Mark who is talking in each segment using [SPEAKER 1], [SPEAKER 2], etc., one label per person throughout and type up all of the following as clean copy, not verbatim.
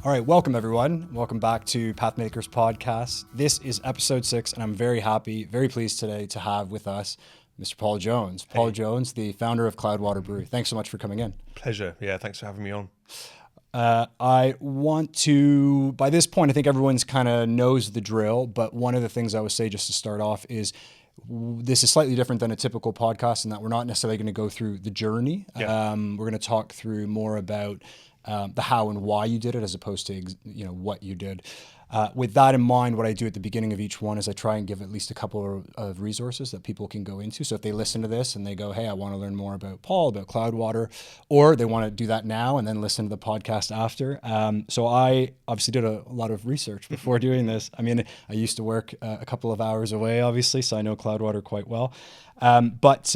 [SPEAKER 1] All right, welcome everyone. Welcome back to Pathmakers Podcast. This is episode 6, and I'm very happy, very pleased today to have with us Mr. Paul Jones. Paul Jones, the founder of Cloudwater Brewery. Thanks so much for coming in.
[SPEAKER 2] Pleasure. Yeah, thanks for having me on.
[SPEAKER 1] I want to, by this point, I think everyone's kind of knows the drill, but one of the things I would say just to start off is this is slightly different than a typical podcast in that we're not necessarily going to go through the journey.
[SPEAKER 2] Yeah.
[SPEAKER 1] We're going to talk through more about the how and why you did it as opposed to what you did. With that in mind, what I do at the beginning of each one is I try and give at least a couple of resources that people can go into. So if they listen to this and they go, hey, I want to learn more about Paul, about Cloudwater, or they want to do that now and then listen to the podcast after. So I obviously did a lot of research before doing this. I mean, I used to work a couple of hours away, obviously, so I know Cloudwater quite well. But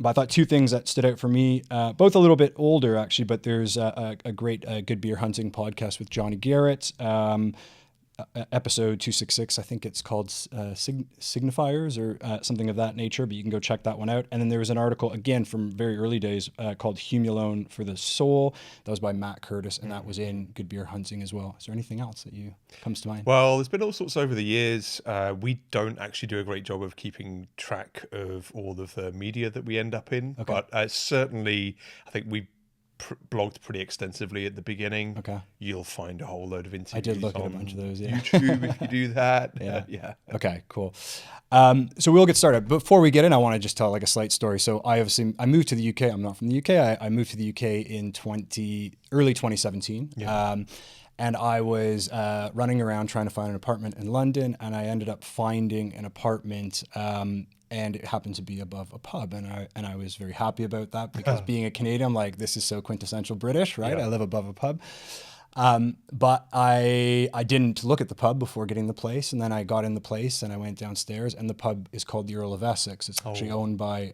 [SPEAKER 1] I thought two things that stood out for me, both a little bit older actually, but there's a great Good Beer Hunting podcast with Johnny Garrett, episode 266, I think it's called Signifiers or something of that nature, but you can go check that one out. And then there was an article, again, from very early days called Humulone for the Soul. That was by Matt Curtis, and that was in Good Beer Hunting as well. Is there anything else that comes to mind?
[SPEAKER 2] Well, there's been all sorts over the years. We don't actually do a great job of keeping track of all of the media that we end up in, but certainly I think we blogged pretty extensively at the beginning.
[SPEAKER 1] Okay.
[SPEAKER 2] You'll find a whole load of interviews.
[SPEAKER 1] I did look at a bunch of those, yeah.
[SPEAKER 2] YouTube, if you do that.
[SPEAKER 1] Yeah. Okay, cool. So we'll get started. Before we get in, I want to just tell like a slight story. So I moved to the UK. I'm not from the UK. I moved to the UK in early 2017. Yeah. And I was running around trying to find an apartment in London, and I ended up finding an apartment, and it happened to be above a pub, and I was very happy about that because being a Canadian, I'm like, this is so quintessential British, right? Yeah. I live above a pub. But I didn't look at the pub before getting the place, and then I got in the place and I went downstairs, and the pub is called the Earl of Essex. It's actually owned by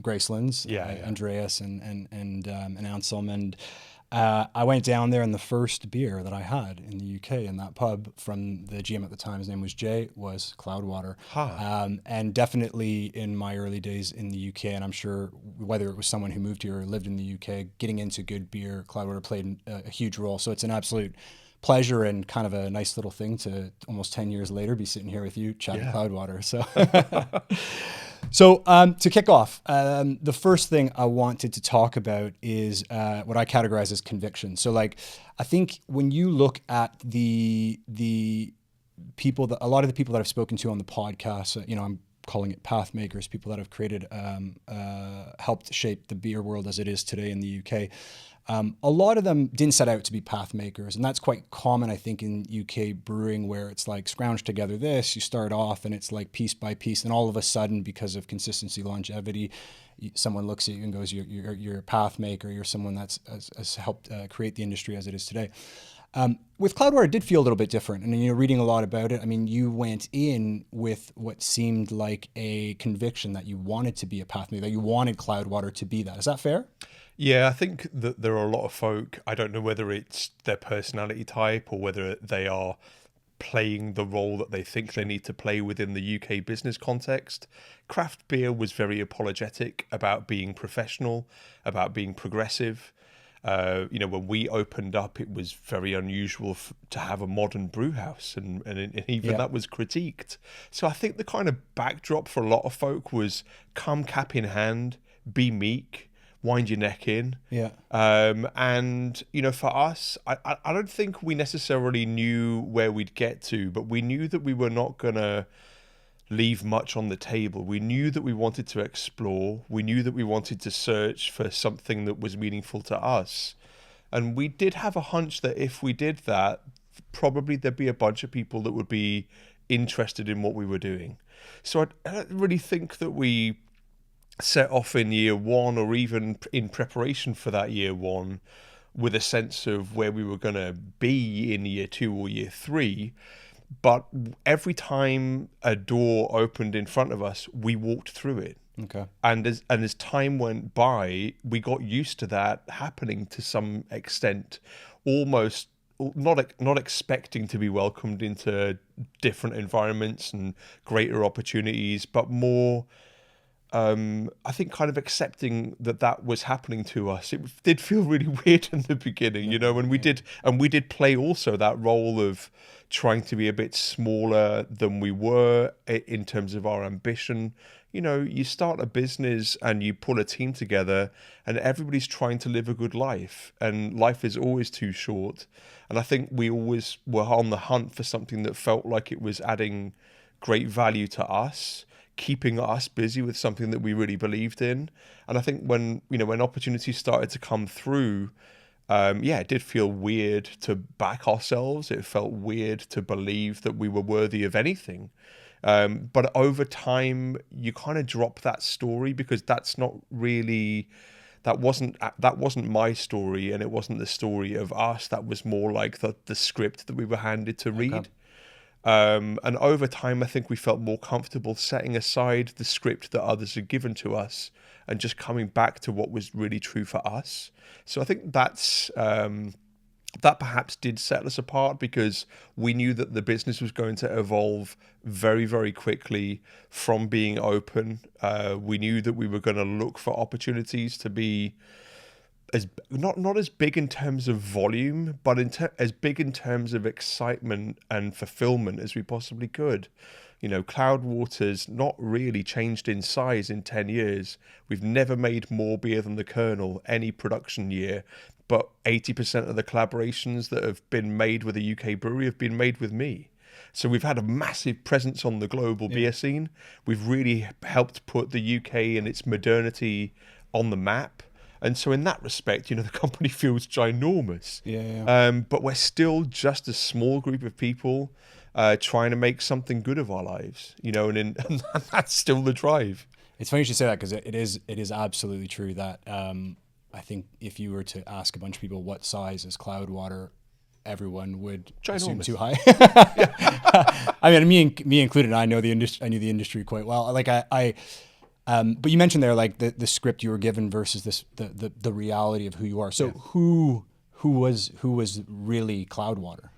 [SPEAKER 1] Gracelands, Andreas and Anselm, and I went down there, and the first beer that I had in the UK in that pub from the GM at the time, his name was Jay, was Cloudwater. And definitely in my early days in the UK, and I'm sure whether it was someone who moved here or lived in the UK, getting into good beer, Cloudwater played a huge role. So it's an absolute pleasure and kind of a nice little thing to almost 10 years later be sitting here with you chatting Cloudwater. So So to kick off, the first thing I wanted to talk about is what I categorize as conviction. So like, I think when you look at the people that, a lot of the people that I've spoken to on the podcast, I'm calling it path makers, people that have created, helped shape the beer world as it is today in the UK. A lot of them didn't set out to be path makers, and that's quite common, I think, in UK brewing, where it's like scrounge together this, you start off and it's like piece by piece, and all of a sudden, because of consistency, longevity, someone looks at you and goes, you're a path maker, you're someone that's has helped create the industry as it is today. With Cloudwater, it did feel a little bit different, and reading a lot about it, I mean, you went in with what seemed like a conviction that you wanted to be a path maker, that you wanted Cloudwater to be that. Is that fair?
[SPEAKER 2] Yeah, I think that there are a lot of folk, I don't know whether it's their personality type or whether they are playing the role that they think they need to play within the UK business context. Craft beer was very apologetic about being professional, about being progressive. When we opened up, it was very unusual to have a modern brew house, and even that was critiqued. So I think the kind of backdrop for a lot of folk was come cap in hand, be meek, wind your neck in.
[SPEAKER 1] Yeah.
[SPEAKER 2] And for us, I don't think we necessarily knew where we'd get to, but we knew that we were not gonna leave much on the table. We knew that we wanted to explore. We knew that we wanted to search for something that was meaningful to us. And we did have a hunch that if we did that, probably there'd be a bunch of people that would be interested in what we were doing. So I don't really think that we set off in year one or even in preparation for that year one with a sense of where we were going to be in year two or year three. But every time a door opened in front of us, we walked through it.
[SPEAKER 1] Okay.
[SPEAKER 2] And as time went by, we got used to that happening to some extent, almost not expecting to be welcomed into different environments and greater opportunities, but more I think kind of accepting that was happening to us, it did feel really weird in the beginning, when we did play also that role of trying to be a bit smaller than we were in terms of our ambition. You start a business and you pull a team together and everybody's trying to live a good life, and life is always too short. And I think we always were on the hunt for something that felt like it was adding great value to us, keeping us busy with something that we really believed in. And I think when opportunities started to come through, it did feel weird to back ourselves. It felt weird to believe that we were worthy of anything. But over time, you kind of drop that story, because that's not really, that wasn't my story, and it wasn't the story of us. That was more like the script that we were handed to read.
[SPEAKER 1] Okay.
[SPEAKER 2] And over time, I think we felt more comfortable setting aside the script that others had given to us and just coming back to what was really true for us. So I think that perhaps did set us apart, because we knew that the business was going to evolve very, very quickly from being open. We knew that we were going to look for opportunities to be as not as big in terms of volume, but as big in terms of excitement and fulfillment as we possibly could. Cloudwater's not really changed in size in 10 years. We've never made more beer than the Colonel any production year, but 80% of the collaborations that have been made with a UK brewery have been made with me. So we've had a massive presence on the global beer scene. We've really helped put the UK and its modernity on the map. And so in that respect, the company feels ginormous. But we're still just a small group of people trying to make something good of our lives, and that's still the drive.
[SPEAKER 1] It's funny you should say that, because it is absolutely true that I think if you were to ask a bunch of people what size is Cloudwater, everyone would assume too high. I mean, me included. I knew the industry quite well. Like but you mentioned there, like the script you were given versus the reality of who you are. So who was really Cloudwater?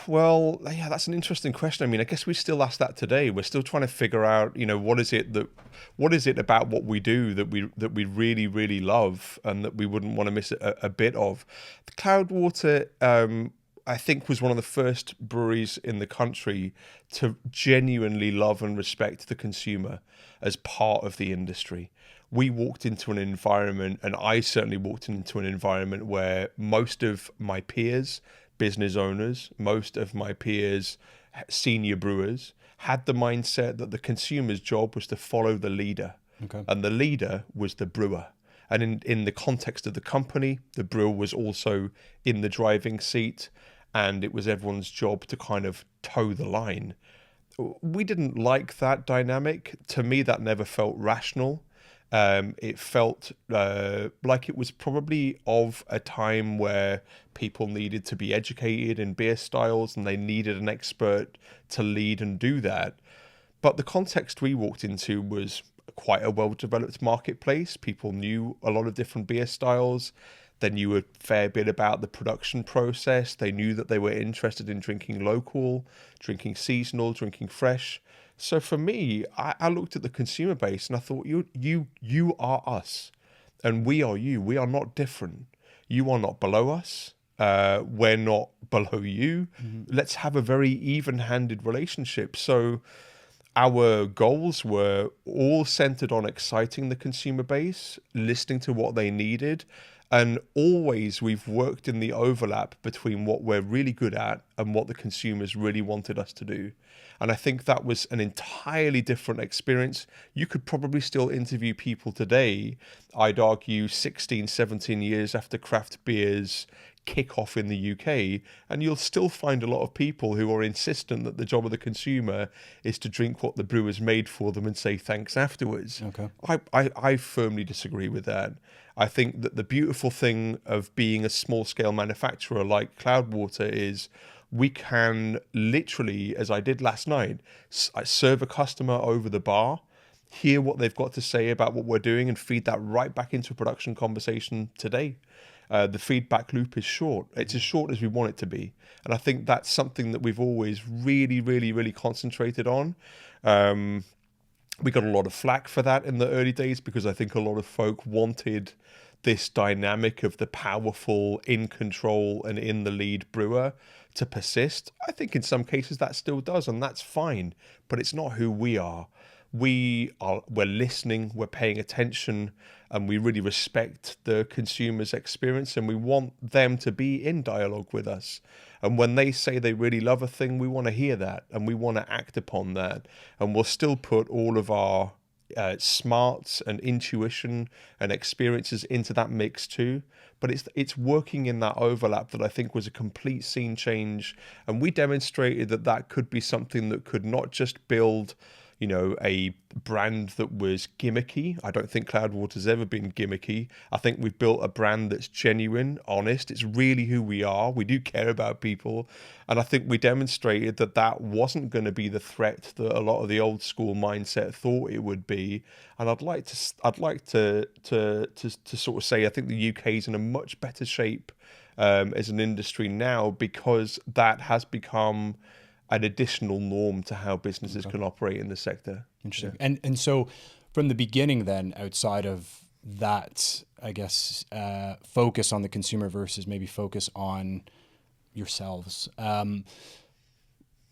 [SPEAKER 2] Well, yeah, that's an interesting question. I mean, I guess we still ask that today. We're still trying to figure out, what is it about what we do that we really, really love, and that we wouldn't want to miss a bit of. The Cloudwater, I think, was one of the first breweries in the country to genuinely love and respect the consumer as part of the industry. We walked into an environment, and I certainly walked into an environment, where most of my peers, business owners, most of my peers, senior brewers, had the mindset that the consumer's job was to follow the leader.
[SPEAKER 1] Okay.
[SPEAKER 2] And the leader was the brewer. And in the context of the company, the brewer was also in the driving seat, and it was everyone's job to kind of toe the line. We didn't like that dynamic. To me, that never felt rational. It felt like it was probably of a time where people needed to be educated in beer styles, and they needed an expert to lead and do that. But the context we walked into was quite a well-developed marketplace. People knew a lot of different beer styles. They knew a fair bit about the production process. They knew that they were interested in drinking local, drinking seasonal, drinking fresh. So for me, I looked at the consumer base and I thought, you are us, and we are you. We are not different. You are not below us. We're not below you. Mm-hmm. Let's have a very even-handed relationship. So our goals were all centered on exciting the consumer base, listening to what they needed. And always we've worked in the overlap between what we're really good at and what the consumers really wanted us to do. And I think that was an entirely different experience. You could probably still interview people today, I'd argue 16, 17 years after craft beer's kickoff in the UK, and you'll still find a lot of people who are insistent that the job of the consumer is to drink what the brewer's made for them and say thanks afterwards.
[SPEAKER 1] Okay.
[SPEAKER 2] I firmly disagree with that. I think that the beautiful thing of being a small-scale manufacturer like Cloudwater is we can literally, as I did last night, serve a customer over the bar, hear what they've got to say about what we're doing, and feed that right back into a production conversation today. The feedback loop is short. It's as short as we want it to be. And I think that's something that we've always really, really, really concentrated on. We got a lot of flack for that in the early days because I think a lot of folk wanted this dynamic of the powerful, in control and in the lead brewer to persist. I think in some cases that still does, and that's fine, but it's not who we are. We're listening, we're paying attention, and we really respect the consumer's experience, and we want them to be in dialogue with us. And when they say they really love a thing, we want to hear that and we want to act upon that. And we'll still put all of our smarts and intuition and experiences into that mix too. But it's working in that overlap that I think was a complete scene change. And we demonstrated that that could be something that could not just build, you know, a brand that was gimmicky. I don't think Cloudwater's ever been gimmicky. I think we've built a brand that's genuine, honest. It's really who we are. We do care about people. And I think we demonstrated that that wasn't going to be the threat that a lot of the old school mindset thought it would be. And I'd like to sort of say I think the UK is in a much better shape as an industry now, because that has become an additional norm to how businesses can operate in the sector.
[SPEAKER 1] Interesting. Yeah. And so from the beginning then, outside of that, I guess, focus on the consumer versus maybe focus on yourselves,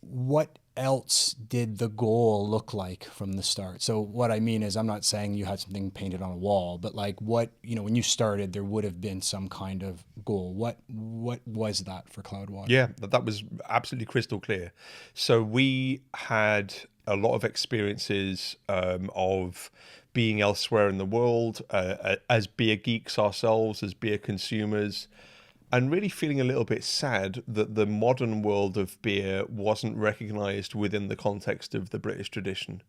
[SPEAKER 1] what else did the goal look like from the start? So what I mean is, I'm not saying you had something painted on a wall, but like what, you know, when you started, there would have been some kind of goal. What was that for Cloudwater?
[SPEAKER 2] Yeah, that was absolutely crystal clear. So we had a lot of experiences of being elsewhere in the world as beer geeks ourselves, as beer consumers, and really feeling a little bit sad that the modern world of beer wasn't recognized within the context of the British tradition.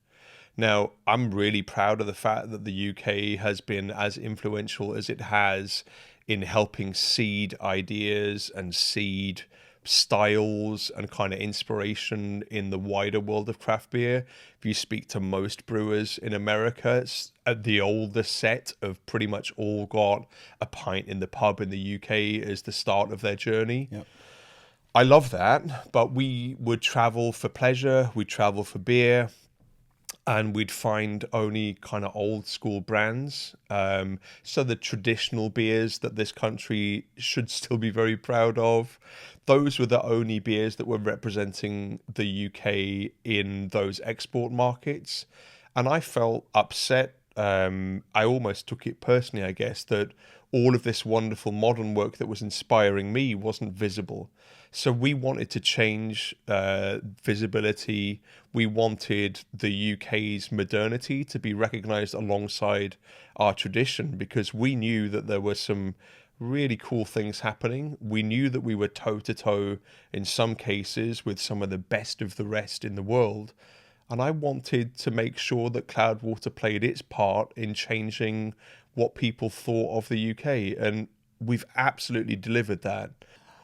[SPEAKER 2] Now, I'm really proud of the fact that the UK has been as influential as it has in helping seed ideas and seed styles and kind of inspiration in the wider world of craft beer. If you speak to most brewers in America, it's the older set of pretty much all got a pint in the pub in the UK as the start of their journey.
[SPEAKER 1] Yep.
[SPEAKER 2] I love that, but we would travel for pleasure, we'd travel for beer, and we'd find only kind of old school brands. So the traditional beers that this country should still be very proud of, those were the only beers that were representing the UK in those export markets. And I felt upset. I almost took it personally, I guess, that all of this wonderful modern work that was inspiring me wasn't visible. So we wanted to change visibility. We wanted the UK's modernity to be recognised alongside our tradition, because we knew that there were some really cool things happening. We knew that we were toe-to-toe in some cases with some of the best of the rest in the world. And I wanted to make sure that Cloudwater played its part in changing what people thought of the UK. And we've absolutely delivered that.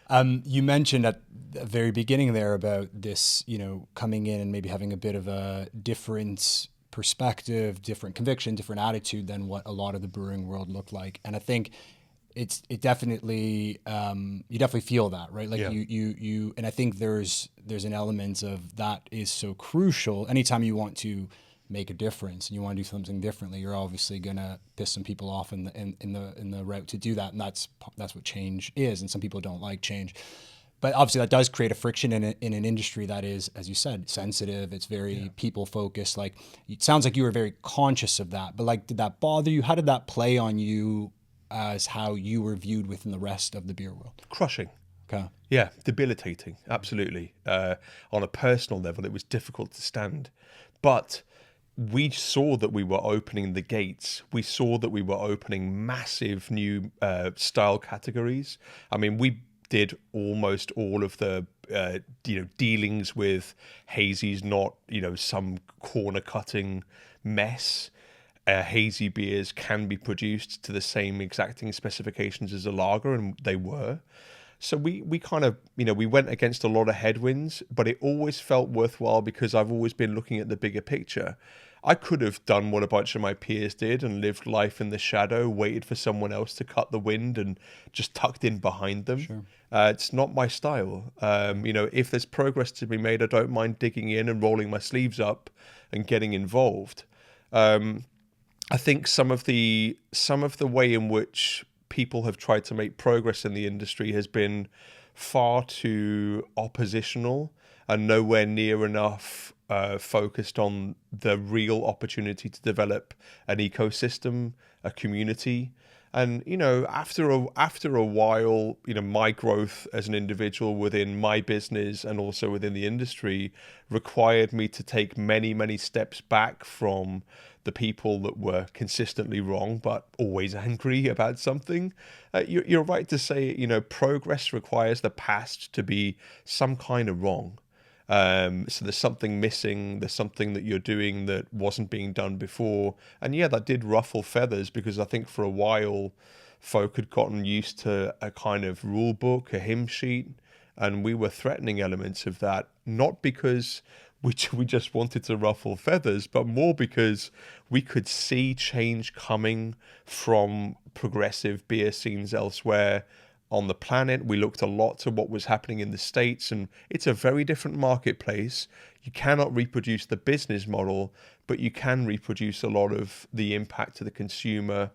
[SPEAKER 1] You mentioned at the very beginning there about this, you know, coming in and maybe having a bit of a different perspective, different conviction, different attitude than what a lot of the brewing world looked like. And I think it definitely, you definitely feel that, right? Like you, and I think there's an element of that is so crucial. Anytime you want to make a difference and you want to do something differently, you're obviously gonna piss some people off in the route to do that, and that's what change is. And some people don't like change, but obviously that does create a friction in an industry that is, as you said, sensitive. It's very people focused. Like, it sounds like you were very conscious of that, but like, did that bother you? How did that play on you as how you were viewed within the rest of the beer world?
[SPEAKER 2] Crushing.
[SPEAKER 1] Okay.
[SPEAKER 2] Yeah, debilitating. Absolutely. On a personal level, it was difficult to stand, but we saw that we were opening the gates. We saw that we were opening massive new style categories. I mean, we did almost all of the dealings with hazies, not some corner cutting mess. Hazy beers can be produced to the same exacting specifications as a lager, and they were. So we kind of, we went against a lot of headwinds, but it always felt worthwhile because I've always been looking at the bigger picture. I could have done what a bunch of my peers did and lived life in the shadow, waited for someone else to cut the wind and just tucked in behind them.
[SPEAKER 1] Sure.
[SPEAKER 2] It's not my style. If there's progress to be made, I don't mind digging in and rolling my sleeves up and getting involved. I think some of the way in which people have tried to make progress in the industry has been far too oppositional and nowhere near enough focused on the real opportunity to develop an ecosystem, a community. And after a while, my growth as an individual within my business and also within the industry required me to take many, many steps back from the people that were consistently wrong but always angry about something. You're right to say, progress requires the past to be some kind of wrong. So there's something missing, there's something that you're doing that wasn't being done before. And yeah, that did ruffle feathers, because I think for a while folk had gotten used to a kind of rule book, a hymn sheet, and we were threatening elements of that, not because we just wanted to ruffle feathers, but more because we could see change coming from progressive beer scenes elsewhere on the planet. We looked a lot to what was happening in the States, and it's a very different marketplace. You cannot reproduce the business model, but you can reproduce a lot of the impact to the consumer.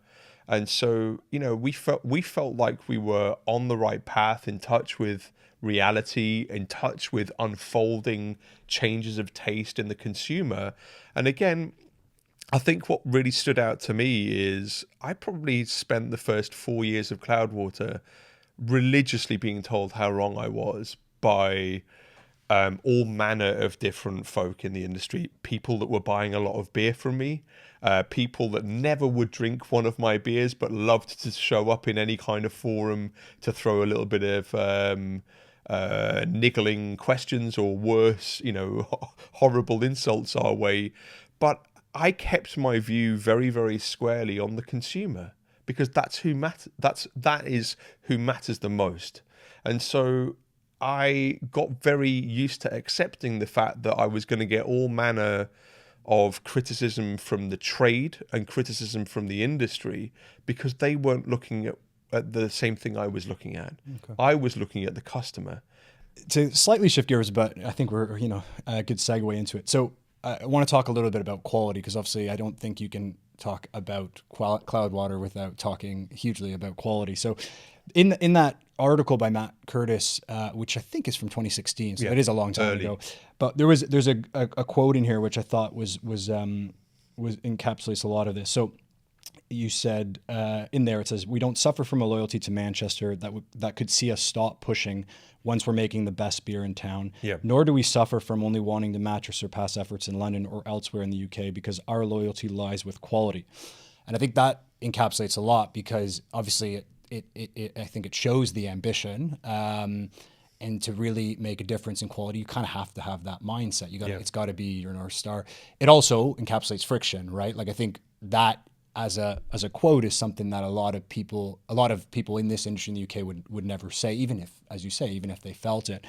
[SPEAKER 2] And so, we felt like we were on the right path, in touch with reality, in touch with unfolding changes of taste in the consumer. And again, I think what really stood out to me is I probably spent the first 4 years of Cloudwater religiously being told how wrong I was by all manner of different folk in the industry. People that were buying a lot of beer from me, people that never would drink one of my beers but loved to show up in any kind of forum to throw a little bit of niggling questions or worse, horrible insults our way. But I kept my view very, very squarely on the consumer, because that's who that is who matters the most. And so I got very used to accepting the fact that I was going to get all manner of criticism from the trade and criticism from the industry, because they weren't looking at the same thing I was looking at. Okay. I was looking at the customer.
[SPEAKER 1] To slightly shift gears, but I think we're a good segue into it. So I want to talk a little bit about quality, because obviously I don't think you can talk about Cloudwater without talking hugely about quality. So in that article by Matt Curtis, which I think is from 2016, so it is a long time ago, but there's a quote in here which I thought was encapsulates a lot of this. So you said in there, it says, "We don't suffer from a loyalty to Manchester that could see us stop pushing once we're making the best beer in town. Yeah. Nor do we suffer from only wanting to match or surpass efforts in London or elsewhere in the UK, because our loyalty lies with quality." And I think that encapsulates a lot, because obviously it I think it shows the ambition. And to really make a difference in quality, you kind of have to have that mindset. It's got to be your North Star. It also encapsulates friction, right? Like, I think that as a quote is something that a lot of people in this industry in the UK would never say, even if, as you say, even if they felt it.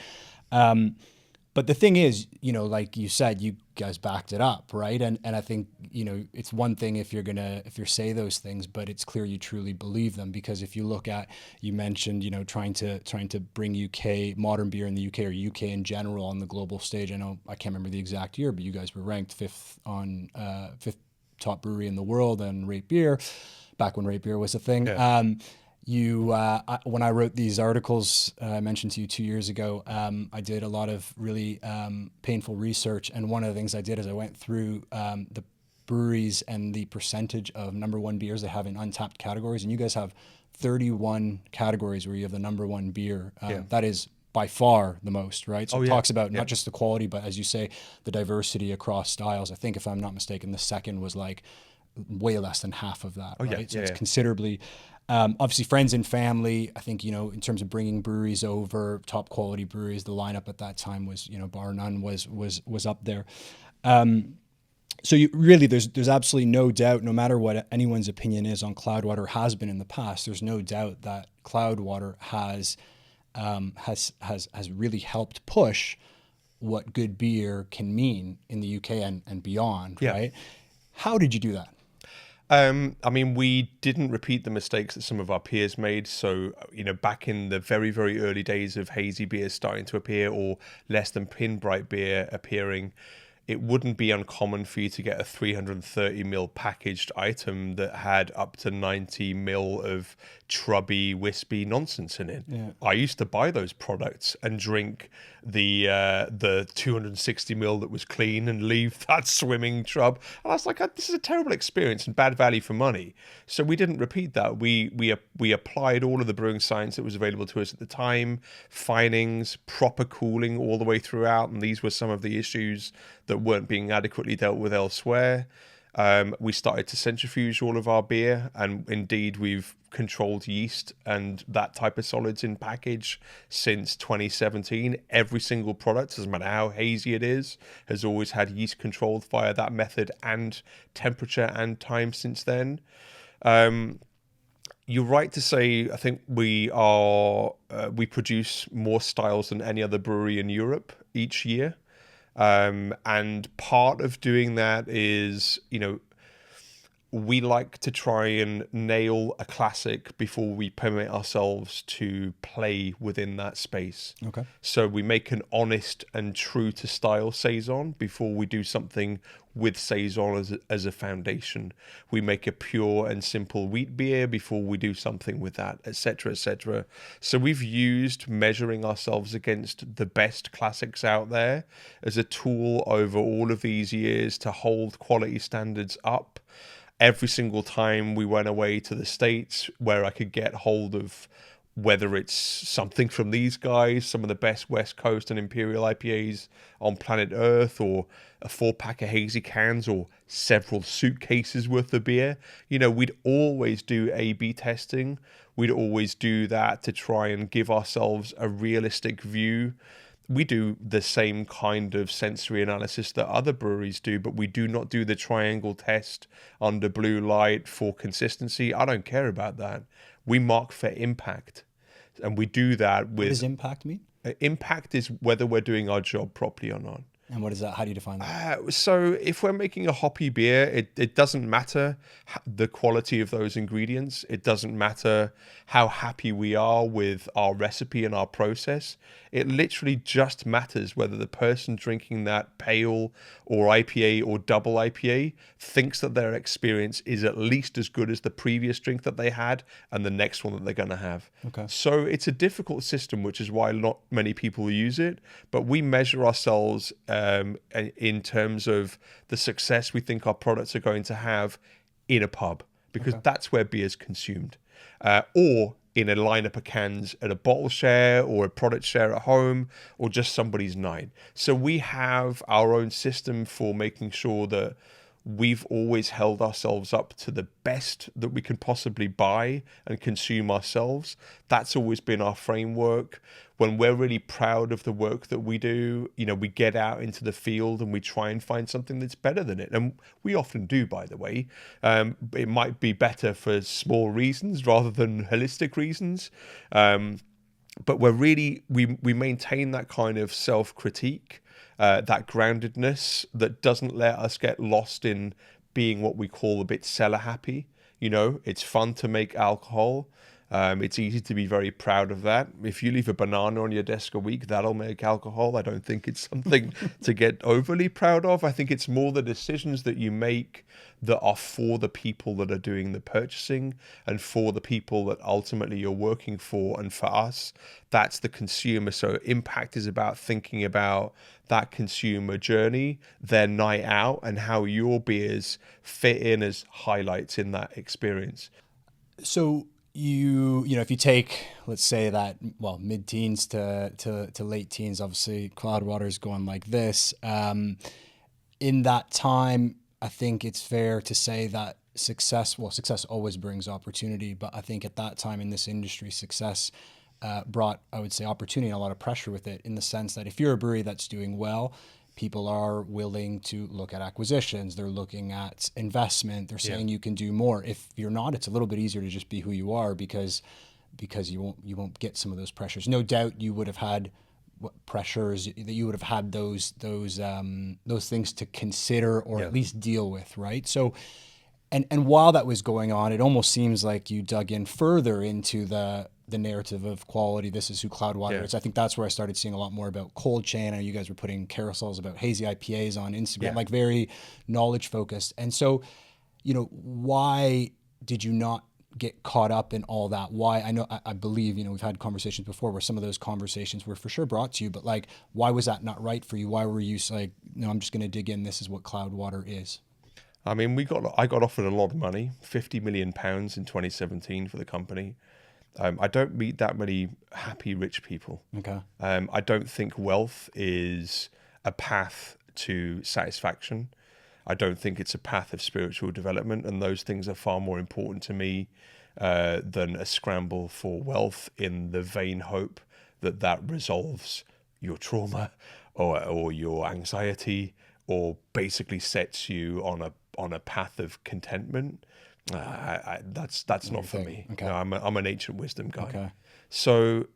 [SPEAKER 1] But the thing is, like you said, you guys backed it up, right? And I think, it's one thing if you say those things, but it's clear you truly believe them, because if you look at, you mentioned, trying to bring UK modern beer in the UK, or UK in general, on the global stage. I know I can't remember the exact year, but you guys were ranked fifth top brewery in the world and Rate Beer, back when Rate Beer was a thing. Yeah. When I wrote these articles I mentioned to you 2 years ago, I did a lot of really painful research, and one of the things I did is I went through the breweries and the percentage of number one beers they have in untapped categories, and you guys have 31 categories where you have the number one beer. That is by far the most, right? So it talks about not just the quality, but, as you say, the diversity across styles. I think, if I'm not mistaken, the second was like way less than half of that, right? So it's considerably, obviously friends and family. I think, in terms of bringing breweries over, top quality breweries, the lineup at that time was, bar none, was up there. So there's absolutely no doubt, no matter what anyone's opinion is on Cloudwater, has been in the past, there's no doubt that Cloudwater has really helped push what good beer can mean in the UK and beyond, right? How did you do that?
[SPEAKER 2] We didn't repeat the mistakes that some of our peers made. So, back in the very, very early days of hazy beer starting to appear, or less than pin bright beer appearing, it wouldn't be uncommon for you to get a 330ml packaged item that had up to 90ml of trubby, wispy nonsense in it.
[SPEAKER 1] Yeah.
[SPEAKER 2] I used to buy those products and drink the 260ml that was clean and leave that swimming trub. And I was like, this is a terrible experience and bad value for money. So we didn't repeat that. We applied all of the brewing science that was available to us at the time, finings, proper cooling all the way throughout, and these were some of the issues that weren't being adequately dealt with elsewhere. We started to centrifuge all of our beer, and indeed we've controlled yeast and that type of solids in package since 2017. Every single product, doesn't matter how hazy it is, has always had yeast controlled via that method and temperature and time since then. You're right to say, I think we produce more styles than any other brewery in Europe each year. And part of doing that is, we like to try and nail a classic before we permit ourselves to play within that space.
[SPEAKER 1] Okay.
[SPEAKER 2] So we make an honest and true to style saison before we do something with saison as a foundation. We make a pure and simple wheat beer before we do something with that, etc., etc. So we've used measuring ourselves against the best classics out there as a tool over all of these years to hold quality standards up. Every single time we went away to the States where I could get hold of whether it's something from these guys, some of the best West Coast and Imperial IPAs on planet Earth, or a 4-pack of hazy cans, or several suitcases worth of beer, we'd always do A/B testing. We'd always do that to try and give ourselves a realistic view. We do the same kind of sensory analysis that other breweries do, but we do not do the triangle test under blue light for consistency. I don't care about that. We mark for impact, and we do that with...
[SPEAKER 1] What does impact mean?
[SPEAKER 2] Impact is whether we're doing our job properly or not.
[SPEAKER 1] And what is that? How do you define that?
[SPEAKER 2] So if we're making a hoppy beer, it doesn't matter the quality of those ingredients. It doesn't matter how happy we are with our recipe and our process. It literally just matters whether the person drinking that pale or IPA or double IPA thinks that their experience is at least as good as the previous drink that they had and the next one that they're going to have.
[SPEAKER 1] Okay.
[SPEAKER 2] So it's a difficult system, which is why not many people use it. But we measure ourselves in terms of the success we think our products are going to have in a pub, because that's where beer is consumed, or in a lineup of cans at a bottle share or a product share at home, or just somebody's night. So we have our own system for making sure that we've always held ourselves up to the best that we can possibly buy and consume ourselves. That's always been our framework. When we're really proud of the work that we do, we get out into the field and we try and find something that's better than it. And we often do, by the way. It might be better for small reasons rather than holistic reasons. But we maintain that kind of self-critique, that groundedness that doesn't let us get lost in being what we call a bit cellar happy. It's fun to make alcohol. It's easy to be very proud of that. If you leave a banana on your desk a week, that'll make alcohol. I don't think it's something to get overly proud of. I think it's more the decisions that you make that are for the people that are doing the purchasing and for the people that ultimately you're working for. And for us, that's the consumer. So impact is about thinking about that consumer journey, their night out, and how your beers fit in as highlights in that experience.
[SPEAKER 1] So if you take, let's say that, mid-teens to late teens, obviously Cloudwater is going like this. In that time, I think it's fair to say that success always brings opportunity, but I think at that time in this industry, success brought, I would say, opportunity and a lot of pressure with it, in the sense that if you're a brewery that's doing well, people are willing to look at acquisitions. They're looking at investment. They're saying you can do more. If you're not, it's a little bit easier to just be who you are because you won't get some of those pressures. No doubt you would have had pressures, that you would have had those things to consider or at least deal with, right? So, and while that was going on, it almost seems like you dug in further into the the narrative of quality. This is who Cloudwater is. I think that's where I started seeing a lot more about cold chain. And you guys were putting carousels about hazy IPAs on Instagram, like very knowledge focused. And so, why did you not get caught up in all that? Why? I believe, we've had conversations before where some of those conversations were for sure brought to you, but like, why was that not right for you? Why were you like, no, I'm just going to dig in. This is what Cloudwater is.
[SPEAKER 2] I mean, I got offered a lot of money, £50 million in 2017 for the company. I don't meet that many happy rich people.
[SPEAKER 1] Okay.
[SPEAKER 2] I don't think wealth is a path to satisfaction. I don't think it's a path of spiritual development, and those things are far more important to me than a scramble for wealth in the vain hope that resolves your trauma or your anxiety, or basically sets you on a path of contentment. That's not for me.
[SPEAKER 1] Okay.
[SPEAKER 2] No, I'm an ancient wisdom guy.
[SPEAKER 1] Okay.
[SPEAKER 2] So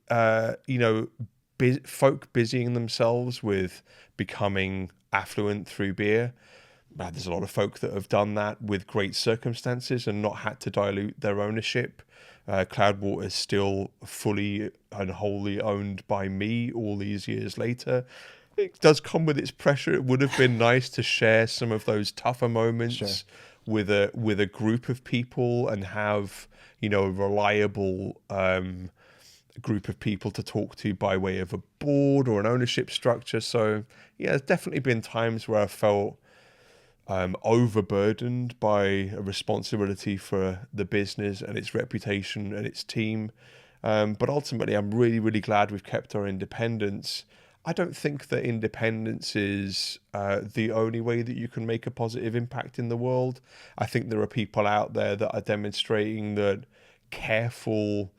[SPEAKER 2] folk busying themselves with becoming affluent through beer. There's a lot of folk that have done that with great circumstances and not had to dilute their ownership. Cloudwater is still fully and wholly owned by me all these years later. It does come with its pressure. It would have been nice to share some of those tougher moments with a group of people and have, a reliable group of people to talk to by way of a board or an ownership structure. So yeah, there's definitely been times where I felt overburdened by a responsibility for the business and its reputation and its team. But ultimately, I'm really, really glad we've kept our independence. I don't think that independence is the only way that you can make a positive impact in the world. I think there are people out there that are demonstrating that careful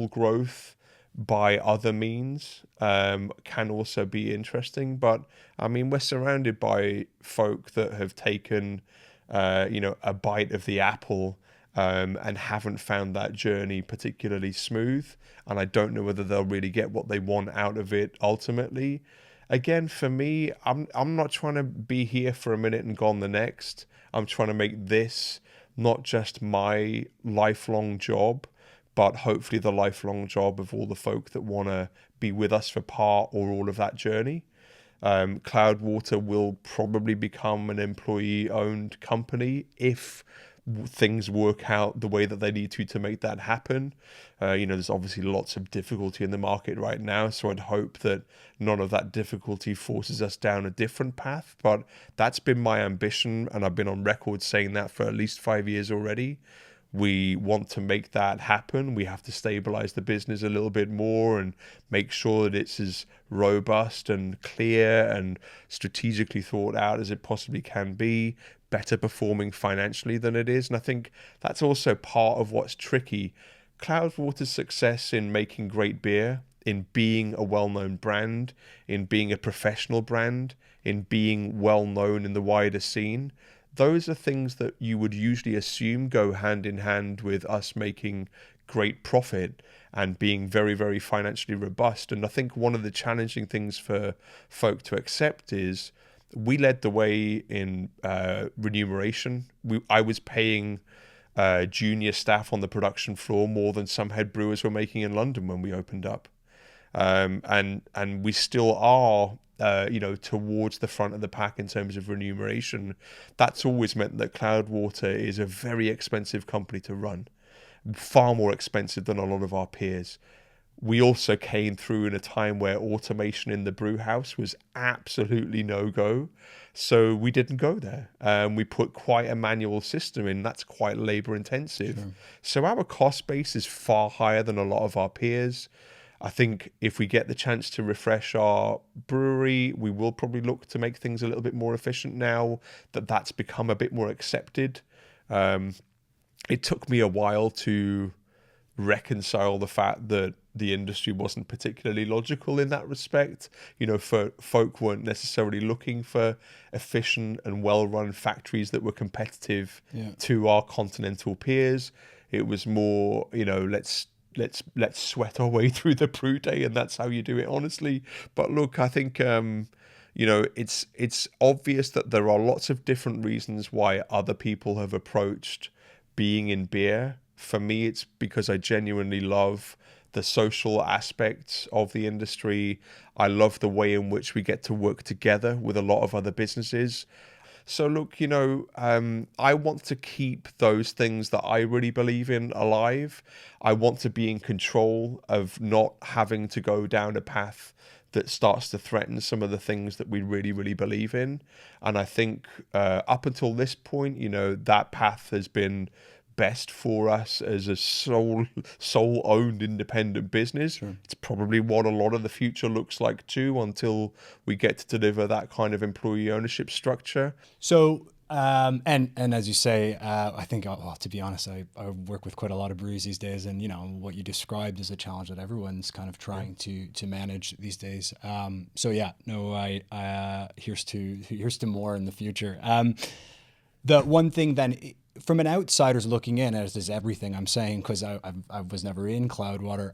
[SPEAKER 2] growth by other means can also be interesting. But I mean, we're surrounded by folk that have taken a bite of the apple and haven't found that journey particularly smooth, and I don't know whether they'll really get what they want out of it ultimately. Again, for me, I'm not trying to be here for a minute and gone the next. I'm trying to make this not just my lifelong job, but hopefully the lifelong job of all the folk that want to be with us for part or all of that journey. Cloudwater will probably become an employee-owned company if things work out the way that they need to make that happen. There's obviously lots of difficulty in the market right now, so I'd hope that none of that difficulty forces us down a different path. But that's been my ambition, and I've been on record saying that for at least 5 years already. We want to make that happen. We have to stabilize the business a little bit more and make sure that it's as robust and clear and strategically thought out as it possibly can be, better performing financially than it is. And I think that's also part of what's tricky. Cloudwater's success in making great beer, in being a well-known brand, in being a professional brand, in being well-known in the wider scene, those are things that you would usually assume go hand in hand with us making great profit and being very, very financially robust. And I think one of the challenging things for folk to accept is we led the way in remuneration. I was paying junior staff on the production floor more than some head brewers were making in London when we opened up. And we still are towards the front of the pack in terms of remuneration. That's always meant that Cloudwater is a very expensive company to run, far more expensive than a lot of our peers. We also came through in a time where automation in the brew house was absolutely no-go, so we didn't go there. We put quite a manual system in. That's quite labor intensive. Sure. So our cost base is far higher than a lot of our peers. I think if we get the chance to refresh our brewery, we will probably look to make things a little bit more efficient now that that's become a bit more accepted. It took me a while to reconcile the fact that the industry wasn't particularly logical in that respect. Folk weren't necessarily looking for efficient and well-run factories that were competitive to our continental peers. It was more, let's sweat our way through the brew day, and that's how you do it, honestly. But look, I think it's obvious that there are lots of different reasons why other people have approached being in beer For me, it's because I genuinely love the social aspects of the industry. I love the way in which we get to work together with a lot of other businesses. So look, I want to keep those things that I really believe in alive. I want to be in control of not having to go down a path that starts to threaten some of the things that we really, really believe in. And I think up until this point, that path has been best for us as a sole owned independent business.
[SPEAKER 1] Sure.
[SPEAKER 2] It's probably what a lot of the future looks like too, until we get to deliver that kind of employee ownership structure.
[SPEAKER 1] So, and as you say, I think, well, to be honest, I work with quite a lot of breweries these days, and what you described is a challenge that everyone's kind of trying to manage these days. So yeah, no, here's to more in the future. The one thing then, from an outsider's looking in, as is everything I'm saying, because I was never in Cloudwater,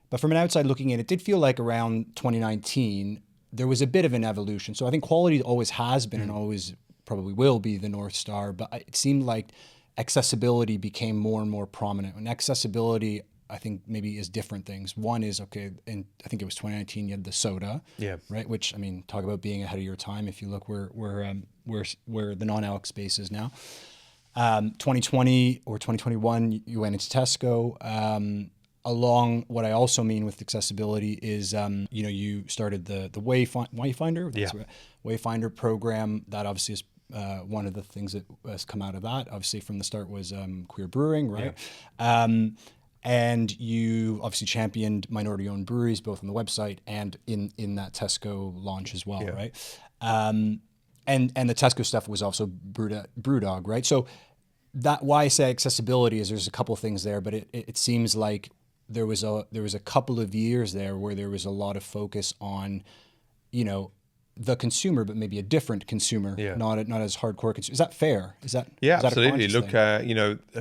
[SPEAKER 1] but from an outside looking in, it did feel like around 2019 there was a bit of an evolution. So I think quality always has been and always probably will be the North Star, but it seemed like accessibility became more and more prominent. And accessibility, I think, maybe is different things. One is, okay, and I think it was 2019, you had the soda, right? Which, I mean, talk about being ahead of your time. If you look where the non-alc space is now. 2020 or 2021, you went into Tesco. Along, what I also mean with accessibility is, you started the Wayfinder, Wayfinder program. That obviously is one of the things that has come out of that. Obviously, from the start was queer brewing, right? Yeah. And you obviously championed minority-owned breweries, both on the website and in that Tesco launch as well, right? And the Tesco stuff was also Brewdog, right? So that, why I say accessibility is there's a couple of things there, but it seems like there was a couple of years there where there was a lot of focus on, the consumer, but maybe a different consumer, not as hardcore consumer. Is that fair? Is that
[SPEAKER 2] absolutely? Look,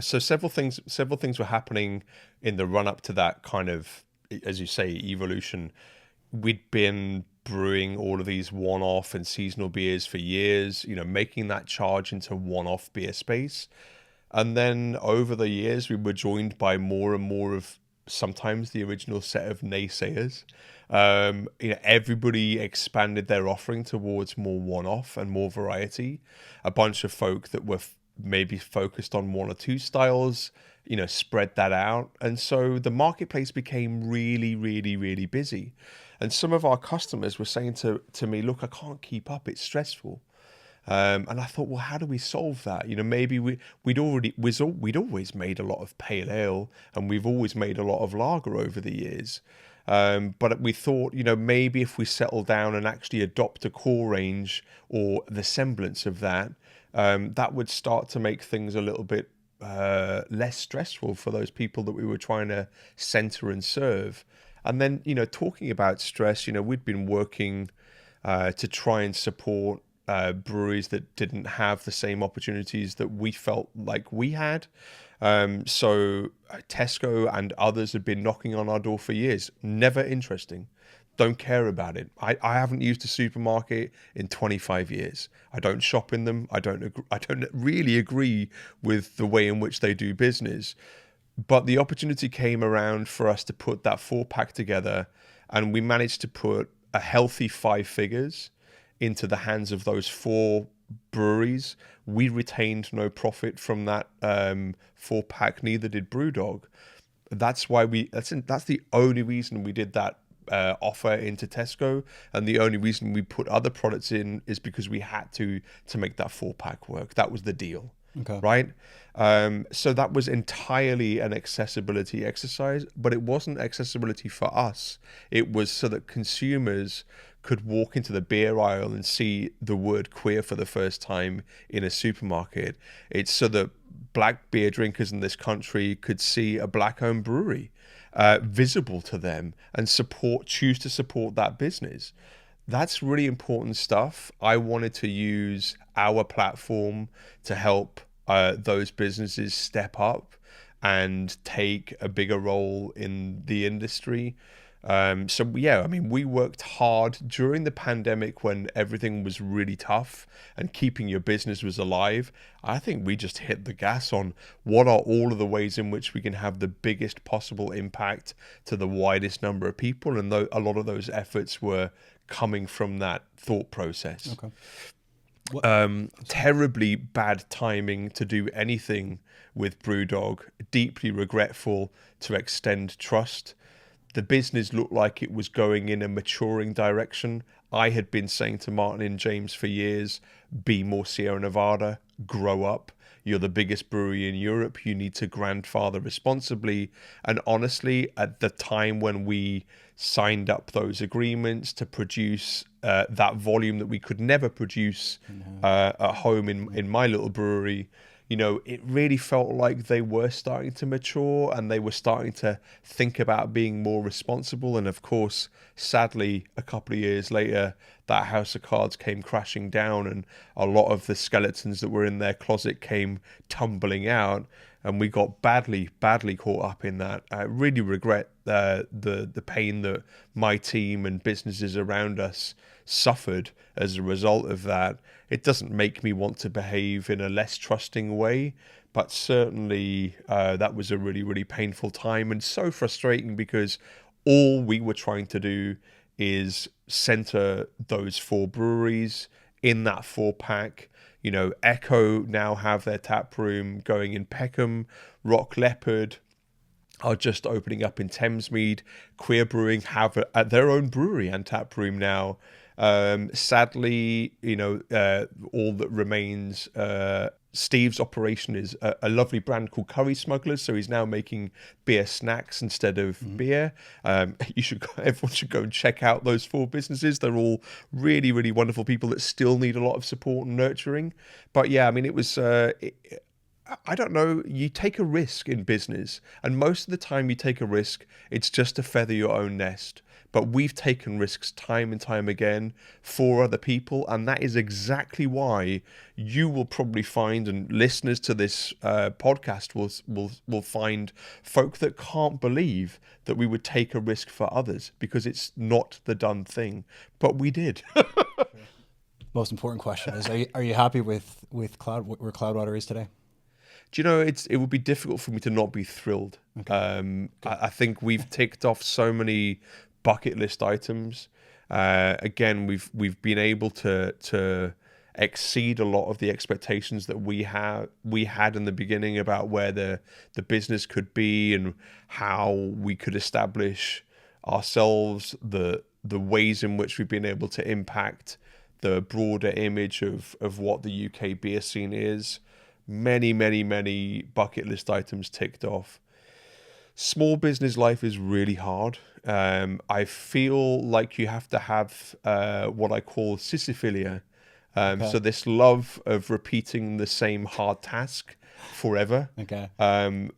[SPEAKER 2] so several things were happening in the run up to that kind of, as you say, evolution. We'd been brewing all of these one-off and seasonal beers for years, making that charge into one-off beer space. And then over the years, we were joined by more and more of sometimes the original set of naysayers. Everybody expanded their offering towards more one-off and more variety. A bunch of folk that were maybe focused on one or two styles, spread that out. And so the marketplace became really, really, really busy. And some of our customers were saying to me, look, I can't keep up. It's stressful. And I thought, well, how do we solve that? Maybe we'd always made a lot of pale ale, and we've always made a lot of lager over the years. But we thought, maybe if we settle down and actually adopt a core range or the semblance of that, that would start to make things a little bit less stressful for those people that we were trying to center and serve. And then, talking about stress, we'd been working to try and support breweries that didn't have the same opportunities that we felt like we had. So Tesco and others had been knocking on our door for years. Never interesting. Don't care about it. I haven't used a supermarket in 25 years. I don't shop in them. I don't really agree with the way in which they do business. But the opportunity came around for us to put that 4-pack together, and we managed to put a healthy 5 figures into the hands of those 4 breweries. We retained no profit from that 4-pack, neither did Brewdog. That's why that's the only reason we did that offer into Tesco, and the only reason we put other products in is because we had to make that 4-pack work. That was the deal. Okay. Right? So that was entirely an accessibility exercise, but it wasn't accessibility for us. It was so that consumers could walk into the beer aisle and see the word queer for the first time in a supermarket. It's so that black beer drinkers in this country could see a black-owned brewery visible to them and choose to support that business. That's really important stuff. I wanted to use our platform to help those businesses step up and take a bigger role in the industry. So yeah, I mean, we worked hard during the pandemic when everything was really tough and keeping your business was alive. I think we just hit the gas on what are all of the ways in which we can have the biggest possible impact to the widest number of people. And a lot of those efforts were coming from that thought process.
[SPEAKER 1] Okay.
[SPEAKER 2] Terribly bad timing to do anything with Brewdog. Deeply regretful to extend trust. The business looked like it was going in a maturing direction. I had been saying to Martin and James for years, be more Sierra Nevada, grow up. You're the biggest brewery in Europe. You need to grandfather responsibly. And honestly, at the time when we signed up those agreements to produce that volume that we could never produce at home in my little brewery, you know, it really felt like they were starting to mature and they were starting to think about being more responsible. And of course, sadly, a couple of years later, that house of cards came crashing down and a lot of the skeletons that were in their closet came tumbling out. And we got badly caught up in that. I really regret the pain that my team and businesses around us suffered as a result of that. It doesn't make me want to behave in a less trusting way, but certainly that was a really, really painful time and so frustrating because all we were trying to do is center those 4 breweries in that 4-pack. You know, Echo now have their tap room going in Peckham. Rock Leopard are just opening up in Thamesmead. Queer Brewing have their own brewery and tap room now. Sadly, you know, all that remains, Steve's operation is a lovely brand called Curry Smugglers. So he's now making beer snacks instead of beer. Everyone should go and check out those 4 businesses. They're all really, really wonderful people that still need a lot of support and nurturing. But yeah, I mean, it was, I don't know, you take a risk in business, and most of the time you take a risk, it's just to feather your own nest. But we've taken risks time and time again for other people, and that is exactly why you will probably find, and listeners to this podcast will find folk that can't believe that we would take a risk for others because it's not the done thing, but we did.
[SPEAKER 1] Most important question is: Are you happy with where Cloudwater is today?
[SPEAKER 2] Do you know, it would be difficult for me to not be thrilled. Okay. I think we've ticked off so many bucket list items. Again, we've been able to exceed a lot of the expectations that we had in the beginning about where the business could be and how we could establish ourselves, the ways in which we've been able to impact the broader image of what the UK beer scene is. Many bucket list items ticked off. Small business life is really hard. I feel like you have to have what I call Sisyphilia. Okay. So this love of repeating the same hard task forever.
[SPEAKER 1] Okay.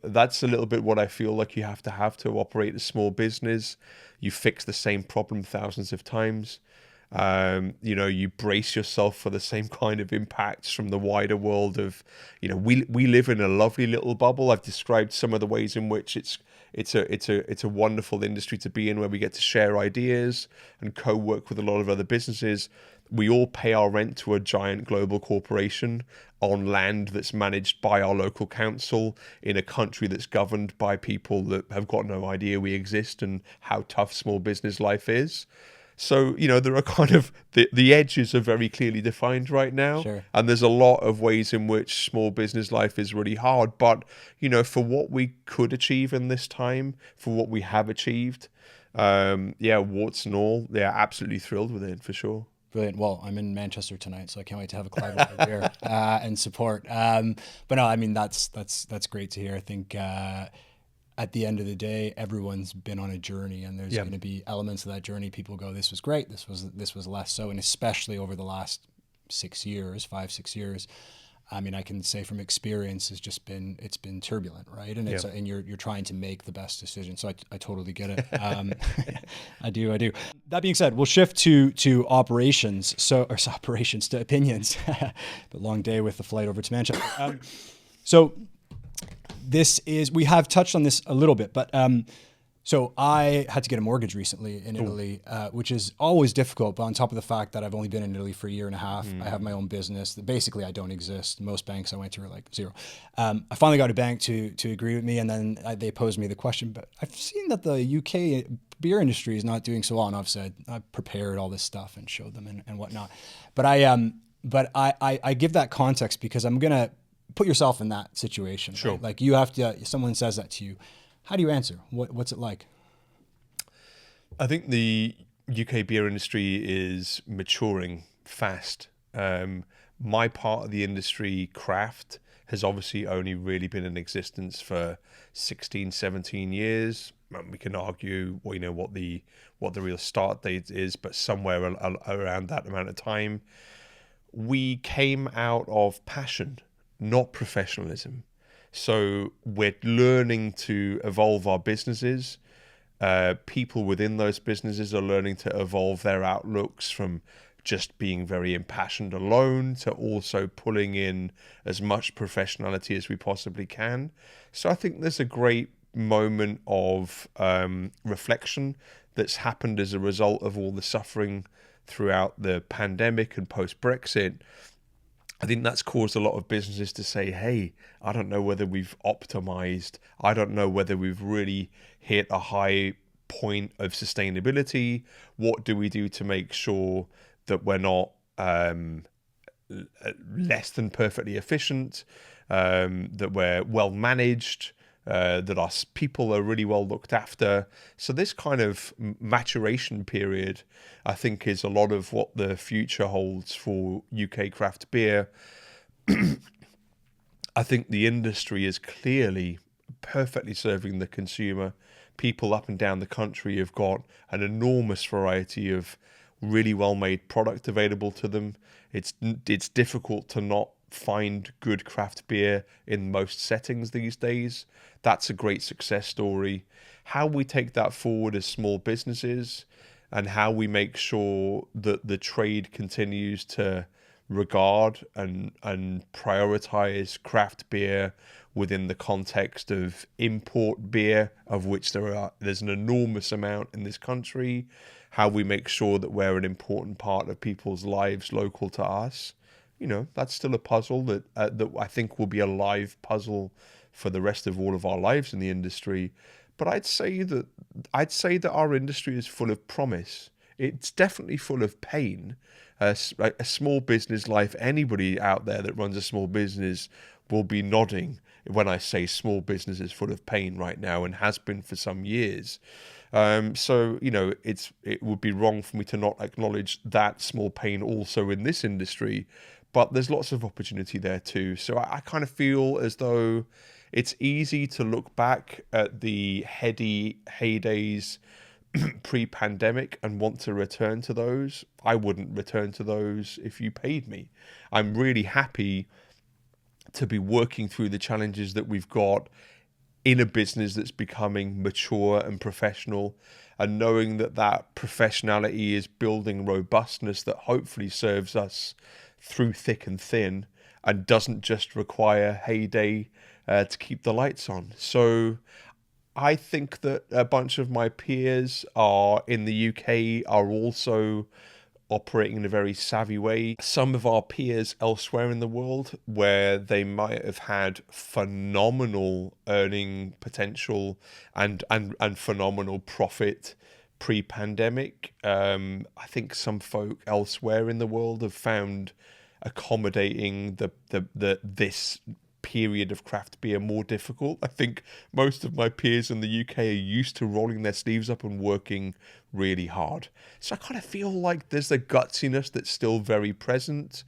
[SPEAKER 2] That's a little bit what I feel like you have to operate a small business. You fix the same problem thousands of times. You know, you brace yourself for the same kind of impacts from the wider world of, you know, we live in a lovely little bubble. I've described some of the ways in which it's a wonderful industry to be in, where we get to share ideas and co-work with a lot of other businesses. We all pay our rent to a giant global corporation on land that's managed by our local council in a country that's governed by people that have got no idea we exist and how tough small business life is. So, you know, there are kind of, the edges are very clearly defined right now.
[SPEAKER 1] Sure.
[SPEAKER 2] And there's a lot of ways in which small business life is really hard. But, you know, for what we could achieve in this time, for what we have achieved, warts and all, they're absolutely thrilled with it, for sure.
[SPEAKER 1] Brilliant. Well, I'm in Manchester tonight, so I can't wait to have a Cloudwater beer and support. But no, I mean, that's great to hear. I think at the end of the day, everyone's been on a journey, and there's going to be elements of that journey. People go, this was great, this was less so, and especially over the last 5-6 years. I mean, I can say from experience, it's been turbulent, right? And and you're trying to make the best decision. So I totally get it. I do. That being said, we'll shift to operations. Operations to opinions. But long day with the flight over to Manchester. We have touched on this a little bit, but So I had to get a mortgage recently in Italy, which is always difficult. But on top of the fact that I've only been in Italy for a year and a half, I have my own business. Basically, I don't exist. Most banks I went to are like zero. I finally got a bank to agree with me, and then they posed me the question. But I've seen that the UK beer industry is not doing so well, and I've said I prepared all this stuff and showed them and whatnot. But I give that context because I'm gonna put yourself in that situation.
[SPEAKER 2] Sure.
[SPEAKER 1] Right? Like you have to. Someone says that to you. How do you answer? What's it like?
[SPEAKER 2] I think the UK beer industry is maturing fast. My part of the industry, craft, has obviously only really been in existence for 16, 17 years. We can argue, well, what the real start date is, but somewhere around that amount of time. We came out of passion, not professionalism. So we're learning to evolve our businesses. People within those businesses are learning to evolve their outlooks from just being very impassioned alone to also pulling in as much professionality as we possibly can. So I think there's a great moment of reflection that's happened as a result of all the suffering throughout the pandemic and post-Brexit. I think that's caused a lot of businesses to say, hey, I don't know whether we've optimized. I don't know whether we've really hit a high point of sustainability. What do we do to make sure that we're not less than perfectly efficient, that we're well managed, that our people are really well looked after? So this kind of maturation period, I think, is a lot of what the future holds for UK craft beer. I think the industry is clearly perfectly serving the consumer. People up and down the country have got an enormous variety of really well-made product available to them. It's difficult to not find good craft beer in most settings these days. That's a great success story. How we take that forward as small businesses and how we make sure that the trade continues to regard and prioritize craft beer within the context of import beer, of which there's an enormous amount in this country. How we make sure that we're an important part of people's lives local to us. That's still a puzzle that I think will be a live puzzle for the rest of all of our lives in the industry. But I'd say that our industry is full of promise. It's definitely full of pain. A small business life, anybody out there that runs a small business will be nodding when I say small business is full of pain right now and has been for some years. So it would be wrong for me to not acknowledge that small pain also in this industry, but there's lots of opportunity there too. So I kind of feel as though it's easy to look back at the heady heydays pre-pandemic and want to return to those. I wouldn't return to those if you paid me. I'm really happy to be working through the challenges that we've got in a business that's becoming mature and professional, and knowing that professionality is building robustness that hopefully serves us through thick and thin and doesn't just require heyday to keep the lights on. So I think that a bunch of my peers in the UK are also operating in a very savvy way. Some of our peers elsewhere in the world, where they might have had phenomenal earning potential and phenomenal profit pre-pandemic, I think some folk elsewhere in the world have found accommodating this period of craft beer more difficult. I think most of my peers in the UK are used to rolling their sleeves up and working really hard. So I kind of feel like there's a gutsiness that's still very present.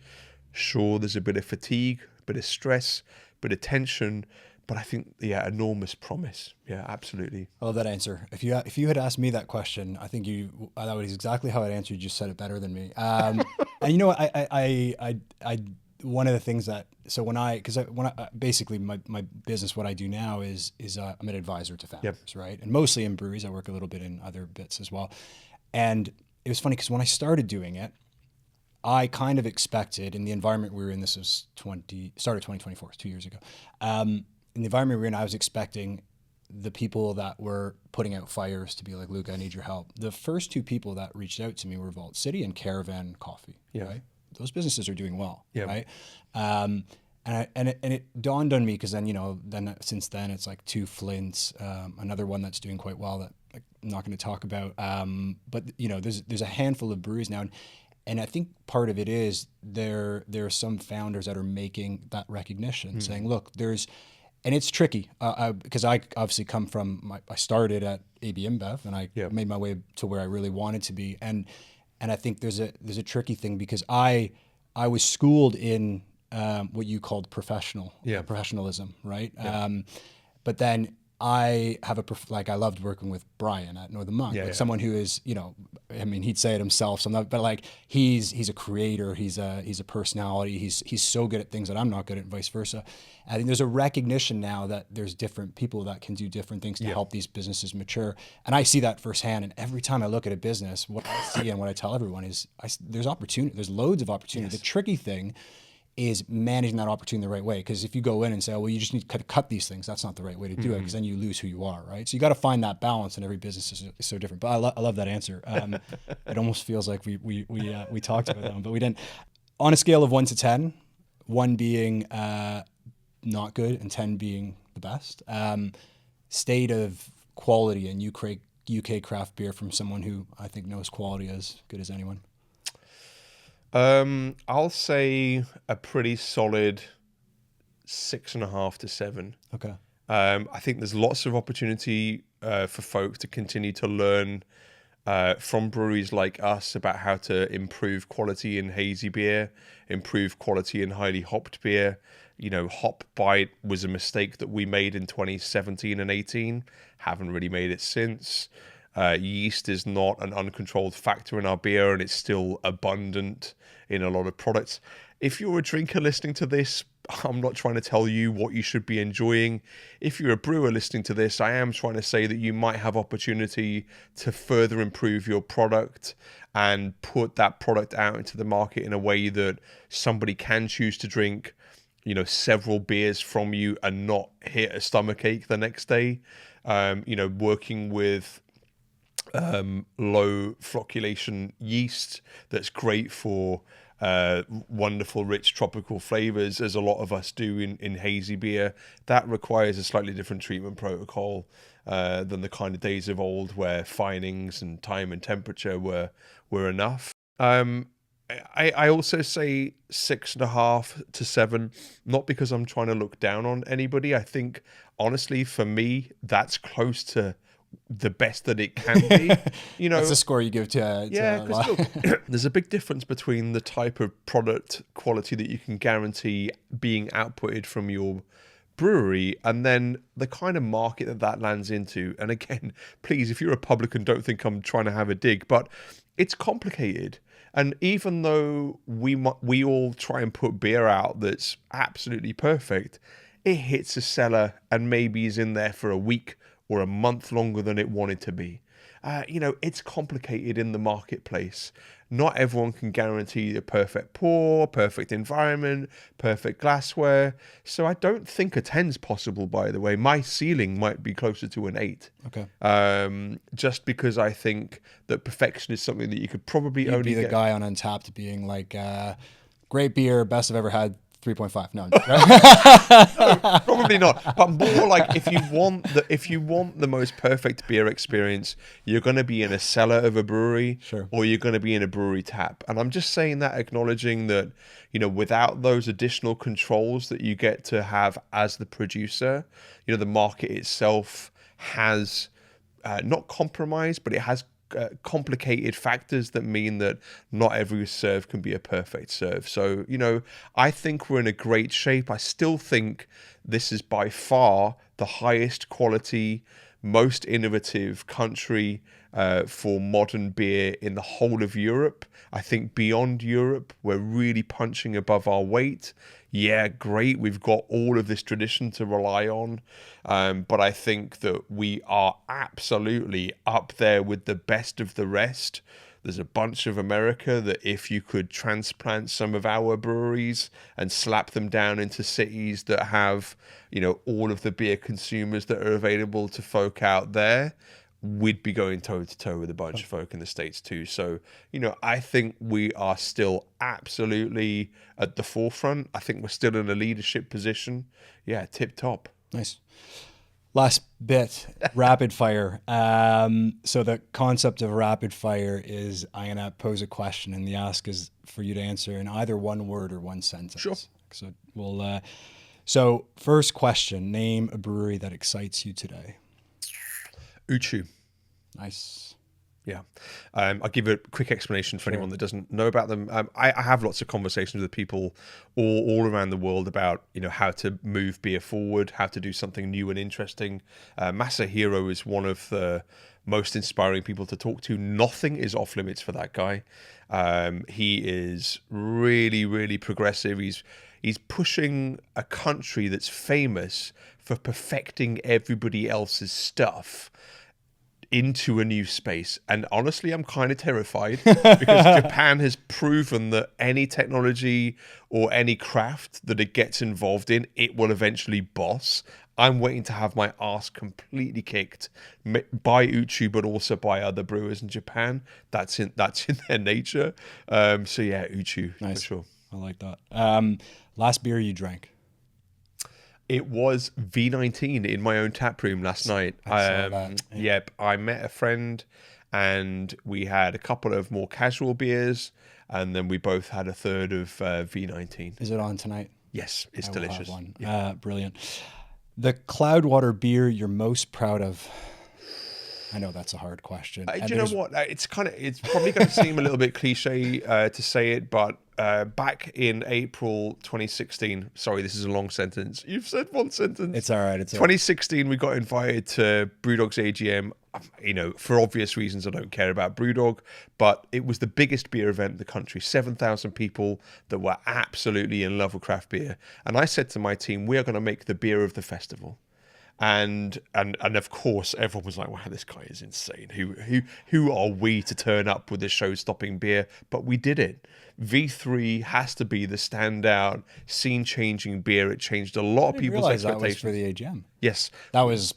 [SPEAKER 2] Sure, there's a bit of fatigue, a bit of stress, a bit of tension, but I think, enormous promise. Yeah, absolutely.
[SPEAKER 1] I love that answer. If you had asked me that question, I think that was exactly how I'd answer. You just said it better than me. And I one of the things that, so when I basically my business, what I do now is I'm an advisor to founders, right? And mostly in breweries. I work a little bit in other bits as well. And it was funny because when I started doing it, I kind of expected, in the environment we were in, this was started 2024, 2 years ago. In the environment we were in, I was expecting the people that were putting out fires to be like, Luke, I need your help. The first two people that reached out to me were Vault City and Caravan Coffee.
[SPEAKER 2] Yeah.
[SPEAKER 1] Right. Those businesses are doing well.
[SPEAKER 2] Yeah.
[SPEAKER 1] Right. And it dawned on me, because then, since then it's like two Flints, another one that's doing quite well that I'm not going to talk about. But there's a handful of breweries now. And I think part of it is there are some founders that are making that recognition, saying, look, and it's tricky because I obviously come from, I started at AB InBev, and I made my way to where I really wanted to be. And I think there's a tricky thing, because I was schooled in what you called professionalism, right?
[SPEAKER 2] Yeah.
[SPEAKER 1] But then I have I loved working with Brian at Northern Monk, someone who is, he'd say it himself, but like he's a creator, he's a personality, he's so good at things that I'm not good at, and vice versa. I think there's a recognition now that there's different people that can do different things to help these businesses mature, and I see that firsthand. And every time I look at a business, what I see and what I tell everyone is there's opportunity, there's loads of opportunity. The tricky thing is managing that opportunity the right way. Because if you go in and say, well, you just need to cut these things, that's not the right way to do it, because then you lose who you are, right? So you got to find that balance, and every business is so different. But I love that answer. It almost feels like we talked about that one, but we didn't. On a scale of 1 to 10, 1 being not good and 10 being the best, state of quality in UK craft beer from someone who I think knows quality as good as anyone.
[SPEAKER 2] I'll say a pretty solid 6.5 to 7.
[SPEAKER 1] Okay.
[SPEAKER 2] I think there's lots of opportunity for folks to continue to learn from breweries like us about how to improve quality in hazy beer, improve quality in highly hopped beer. Hop bite was a mistake that we made in 2017 and 18. Haven't really made it since. Yeast is not an uncontrolled factor in our beer, and it's still abundant in a lot of products. If you're a drinker listening to this, I'm not trying to tell you what you should be enjoying. If you're a brewer listening to this, I am trying to say that you might have opportunity to further improve your product and put that product out into the market in a way that somebody can choose to drink, several beers from you and not hit a stomachache the next day. Working with low flocculation yeast that's great for wonderful rich tropical flavors, as a lot of us do in hazy beer. That requires a slightly different treatment protocol than the kind of days of old where finings and time and temperature were enough. I also say 6.5 to 7, not because I'm trying to look down on anybody. I think honestly, for me, that's close to the best that it can be.
[SPEAKER 1] That's the score you give to
[SPEAKER 2] because look, there's a big difference between the type of product quality that you can guarantee being outputted from your brewery and then the kind of market that lands into. And again, please, if you're a publican, don't think I'm trying to have a dig, but it's complicated. And even though we all try and put beer out that's absolutely perfect, it hits a cellar and maybe is in there for a week or a month longer than it wanted to be. It's complicated in the marketplace. Not everyone can guarantee a perfect pour, perfect environment, perfect glassware. So I don't think a 10's possible, by the way. My ceiling might be closer to an 8.
[SPEAKER 1] Okay.
[SPEAKER 2] Just because I think that perfection is something that you could probably
[SPEAKER 1] You'd
[SPEAKER 2] only
[SPEAKER 1] be the
[SPEAKER 2] get.
[SPEAKER 1] guy on Untapped being like, great beer, best I've ever had, 3.5. No,
[SPEAKER 2] No, probably not. But more like if you want the most perfect beer experience, you're going to be in a cellar of a brewery,
[SPEAKER 1] Sure,
[SPEAKER 2] or you're going to be in a brewery tap. And I'm just saying that, acknowledging that, without those additional controls that you get to have as the producer, the market itself has not compromised, but it has complicated factors that mean that not every serve can be a perfect serve. So, I think we're in a great shape. I still think this is by far the highest quality, most innovative country for modern beer in the whole of Europe. I think beyond Europe, we're really punching above our weight. Yeah, great. We've got all of this tradition to rely on. But I think that we are absolutely up there with the best of the rest. There's a bunch of America that if you could transplant some of our breweries and slap them down into cities that have, all of the beer consumers that are available to folk out there, we'd be going toe to toe with a bunch of folk in the States too. So, I think we are still absolutely at the forefront. I think we're still in a leadership position. Yeah, tip top.
[SPEAKER 1] Nice. Last bit, rapid fire. So the concept of rapid fire is I'm going to pose a question and the ask is for you to answer in either one word or one sentence.
[SPEAKER 2] Sure.
[SPEAKER 1] So so first question, name a brewery that excites you today.
[SPEAKER 2] Uchu.
[SPEAKER 1] Nice.
[SPEAKER 2] Yeah. I'll give a quick explanation for anyone that doesn't know about them. I have lots of conversations with people all around the world about, how to move beer forward, how to do something new and interesting. Masahiro is one of the most inspiring people to talk to. Nothing is off limits for that guy. He is really, really progressive. He's pushing a country that's famous for perfecting everybody else's stuff into a new space. And honestly, I'm kind of terrified because Japan has proven that any technology or any craft that it gets involved in, it will eventually boss. I'm waiting to have my ass completely kicked by Uchu, but also by other brewers in Japan. That's in their nature. So yeah, Uchu,
[SPEAKER 1] nice.
[SPEAKER 2] For sure.
[SPEAKER 1] I like that. Last beer you drank?
[SPEAKER 2] It was V19 in my own tap room last night.
[SPEAKER 1] I saw that.
[SPEAKER 2] Yep, I met a friend and we had a couple of more casual beers and then we both had a third of V19.
[SPEAKER 1] Is it on tonight?
[SPEAKER 2] Yes, it's delicious.
[SPEAKER 1] Will have one.
[SPEAKER 2] Yeah.
[SPEAKER 1] Brilliant. The Cloudwater beer you're most proud of? I know that's a hard question.
[SPEAKER 2] Do you know what? It's probably going to seem a little bit cliche to say it, but back in April 2016, sorry, this is a long sentence. You've said one sentence.
[SPEAKER 1] It's all right.
[SPEAKER 2] 2016, we got invited to Brewdog's AGM. For obvious reasons, I don't care about Brewdog, but it was the biggest beer event in the country. 7,000 people that were absolutely in love with craft beer. And I said to my team, we are going to make the beer of the festival. And of course, everyone was like, "Wow, this guy is insane. Who are we to turn up with this show-stopping beer?" But we did it. V3 has to be the standout, scene-changing beer. It changed a lot of people's expectations.
[SPEAKER 1] That was for the AGM.
[SPEAKER 2] Yes,
[SPEAKER 1] that was.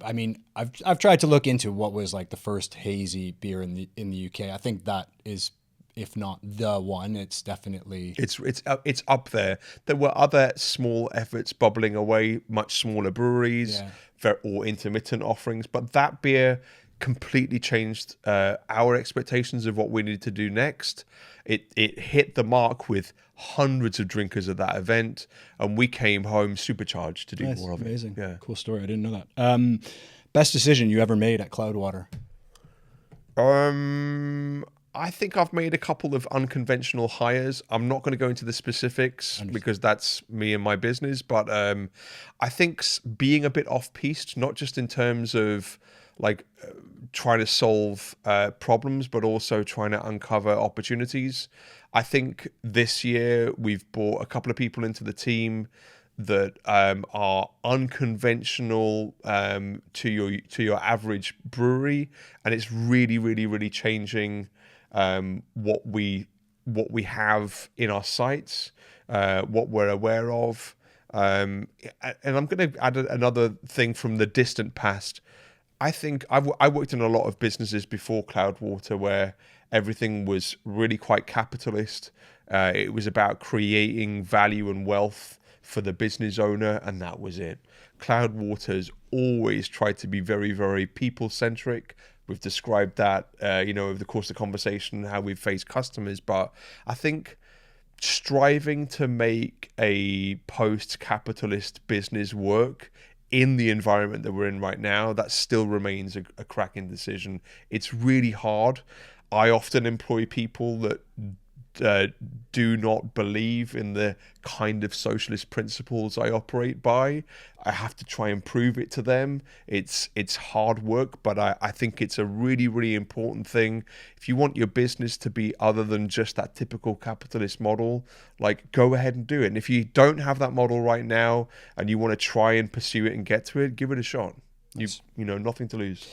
[SPEAKER 1] I mean, I've tried to look into what was like the first hazy beer in the UK. I think that is, if not the one, it's definitely
[SPEAKER 2] it's up there. There were other small efforts bubbling away, much smaller breweries or intermittent offerings, but that beer completely changed our expectations of what we needed to do next. It hit the mark with hundreds of drinkers at that event, and we came home supercharged to do more of it.
[SPEAKER 1] Amazing, cool story. I didn't know that. Best decision you ever made at Cloudwater?
[SPEAKER 2] I think I've made a couple of unconventional hires. I'm not going to go into the specifics because that's me and my business. But I think being a bit off-piste, not just in terms of trying to solve problems, but also trying to uncover opportunities. I think this year we've brought a couple of people into the team that are unconventional to your average brewery, and it's really, really, really changing what we have in our sites, what we're aware of, and I'm going to add another thing from the distant past. I think I worked in a lot of businesses before Cloudwater where everything was really quite capitalist. It was about creating value and wealth for the business owner, and that was it. Cloudwater's always tried to be very, very people-centric. We've described that, over the course of the conversation, how we've faced customers. But I think striving to make a post-capitalist business work in the environment that we're in right now, that still remains a cracking decision. It's really hard. I often employ people that do not believe in the kind of socialist principles I operate by. I have to try and prove it to them. It's hard work, but I think it's a really, really important thing. If you want your business to be other than just that typical capitalist model, go ahead and do it. And if you don't have that model right now and you want to try and pursue it and get to it, give it a shot. Nice. Nothing to lose.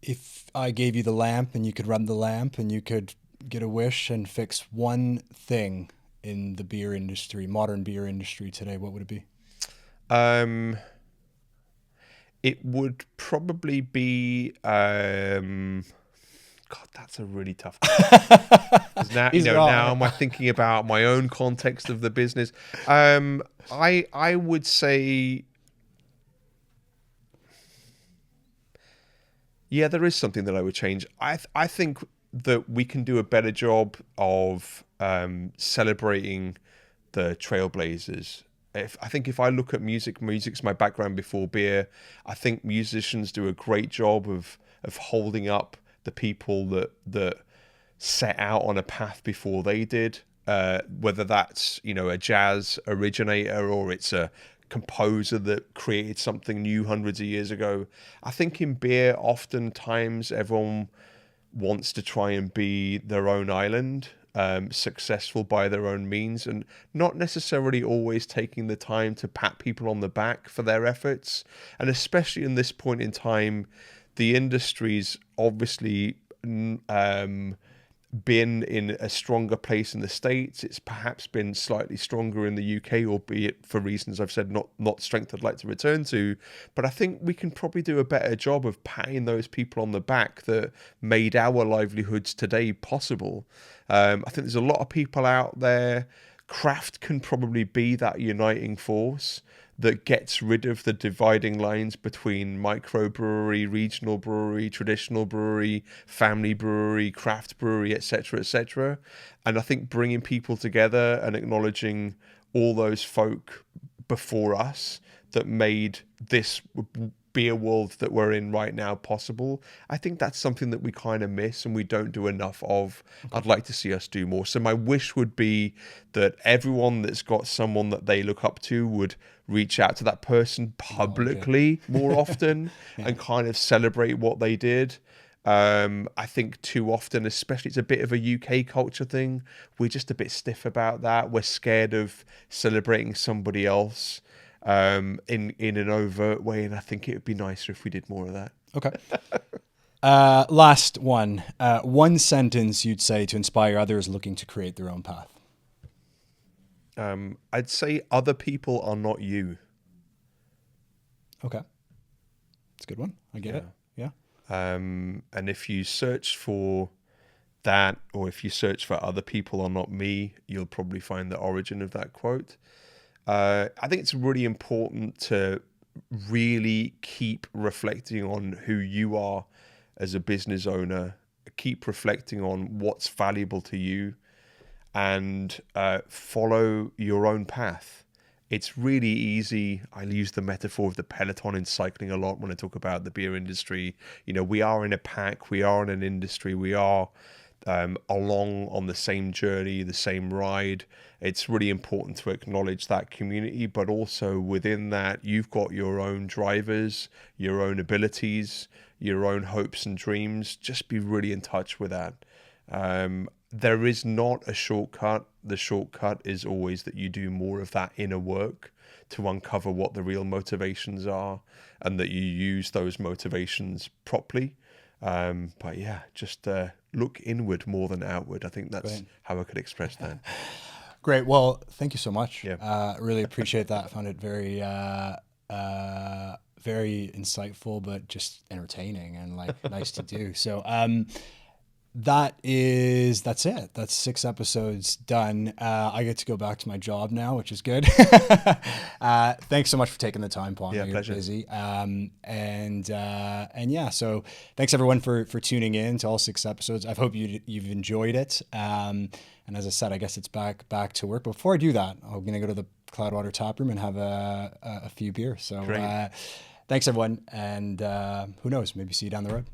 [SPEAKER 1] if I gave you the lamp and you could run the lamp and you could get a wish and fix one thing in the beer industry, modern beer industry today, what would it be?
[SPEAKER 2] It would probably be God, that's a really tough question. 'Cause now, now am I thinking about my own context of the business? I would say, yeah, there is something that I would change. I think that we can do a better job of celebrating the trailblazers. I think if I look at music's my background before beer. I think musicians do a great job of holding up the people that set out on a path before they did. Whether that's a jazz originator or it's a composer that created something new hundreds of years ago. I think in beer, oftentimes everyone wants to try and be their own island, successful by their own means, and not necessarily always taking the time to pat people on the back for their efforts. And especially in this point in time, the industry's obviously been in a stronger place in the States. It's perhaps been slightly stronger in the UK, albeit for reasons I've said, not strength I'd like to return to. But I think we can probably do a better job of patting those people on the back that made our livelihoods today possible. I think there's a lot of people out there. Craft can probably be that uniting force that gets rid of the dividing lines between microbrewery, regional brewery, traditional brewery, family brewery, craft brewery, etc., etc. And I think bringing people together and acknowledging all those folk before us that made this beer world that we're in right now possible, I think that's something that we kind of miss and we don't do enough of. I'd like to see us do more. So my wish would be that everyone that's got someone that they look up to would reach out to that person publicly more often and kind of celebrate what they did. I think too often, especially, it's a bit of a UK culture thing. We're just a bit stiff about that. We're scared of celebrating somebody else in an overt way, and I think it would be nicer if we did more of that.
[SPEAKER 1] Okay. Last one. One sentence you'd say to inspire others looking to create their own path.
[SPEAKER 2] I'd say other people are not you.
[SPEAKER 1] Okay. That's a good one. I get it. Yeah.
[SPEAKER 2] And if you search for that, or if you search for other people are not me, you'll probably find the origin of that quote. I think it's really important to really keep reflecting on who you are as a business owner, keep reflecting on what's valuable to you, and follow your own path. It's really easy. I use the metaphor of the peloton in cycling a lot when I talk about the beer industry. We are in a pack, we are in an industry, we are along on the same journey, the same ride. It's really important to acknowledge that community, but also within that, you've got your own drivers, your own abilities, your own hopes and dreams. Just be really in touch with that. There is not a shortcut. The shortcut is always that you do more of that inner work to uncover what the real motivations are and that you use those motivations properly. But yeah, just look inward more than outward. I think that's how I could express that.
[SPEAKER 1] Great. Well, thank you so much.
[SPEAKER 2] Yeah.
[SPEAKER 1] Really appreciate that. I found it very, very insightful, but just entertaining and nice to do. So, that's it. That's 6 episodes done. I get to go back to my job now, which is good. Thanks so much for taking the time, Paul.
[SPEAKER 2] Yeah,
[SPEAKER 1] You're
[SPEAKER 2] pleasure.
[SPEAKER 1] busy. And yeah, so thanks everyone for tuning in to all 6 episodes. I hope you've enjoyed it. And as I said, I guess it's back to work. But before I do that, I'm going to go to the Cloudwater tap room and have a few beers. So thanks everyone. And who knows, maybe see you down the road.